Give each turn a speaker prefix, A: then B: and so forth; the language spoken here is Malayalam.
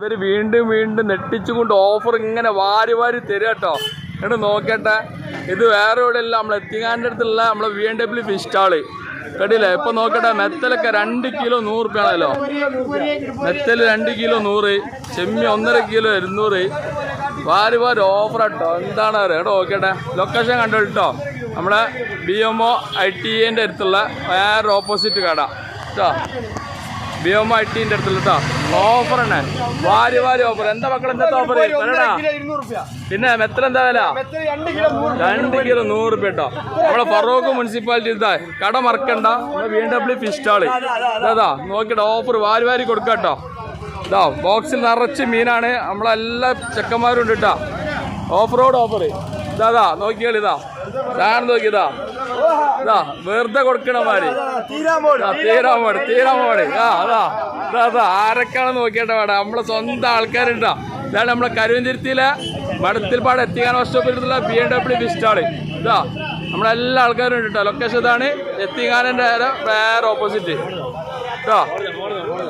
A: ഇവര് വീണ്ടും വീണ്ടും നെട്ടിച്ചുകൊണ്ട് ഓഫർ ഇങ്ങനെ വാരി വാരി തരിക കേട്ടോ. എന്നിട്ട് നോക്കട്ടെ, ഇത് വേറെ ഇവിടെ അല്ല, നമ്മളെ എത്തിങ്ങാൻ്റെ അടുത്തുള്ള നമ്മളെ BMW ഫിഷ് സ്റ്റാള് കണ്ടില്ലേ. ഇപ്പൊ നോക്കട്ടെ, മെത്തലൊക്കെ 2 കിലോ 100 റുപ്യാണല്ലോ. മെത്തല് 2 kilo 100, ചെമ്മി 1.5 kilo 200. വാരി വാരി ഓഫർ കേട്ടോ. എന്താണ് അറിയാം കേട്ടോ. നോക്കട്ടെ, ലൊക്കേഷൻ കണ്ടോ കേട്ടോ. നമ്മളെ BMO ITൻ്റെ അടുത്തുള്ള വേറെ ഓപ്പോസിറ്റ് കട കേട്ടോ. BMO ITൻ്റെ അടുത്തുള്ള കേട്ടോ. ഓഫർ തന്നെ, വാരി വാരി ഓഫർ. എന്താ മക്കൾ എന്താ ഓഫർ? പിന്നെ മെത്തൽ എന്താ വില? 2 കിലോ 100 റുപ്യ കേട്ടോ. നമ്മളെ ഫറൂഖ് മുനിസിപ്പാലിറ്റി ഇതാ കട മറക്കണ്ട. BMW ഫിഷ് സ്റ്റാള് ഇതാ നോക്കിട്ടോ. ഓഫർ വാരി വാരി കൊടുക്കാം കേട്ടോ. ഇതാ ബോക്സിൽ നിറച്ച് മീനാണ്. നമ്മളെല്ലാ ചെക്കന്മാരും ഉണ്ട് കേട്ടോ. ഓഫറോട് ഓഫർ ഇതാ നോക്കിയാൽ ഇതാ സാധനം നോക്കിയതാ. ഇതാ വെറുതെ കൊടുക്കണമാര് തീരാമോട് അതാ ആരൊക്കെയാണെന്ന് നോക്കിയിട്ട് വേണം. നമ്മളെ സ്വന്തം ആൾക്കാരുണ്ടാ. ഇതാണ് നമ്മളെ കരുവന്തിരുത്തിയിലെ മടത്തിൽപ്പാട് എത്തിക്കാൻ വർഷോപ്പിലുള്ള BMW ഫിഷ് സ്റ്റാള് ഇതാ. നമ്മളെല്ലാ ആൾക്കാരും ഉണ്ട് കേട്ടോ. ലൊക്കേഷൻ ഇതാണ്, എത്തിങ്ങാനൻ്റെ വേറെ ഓപ്പോസിറ്റ് കേട്ടോ.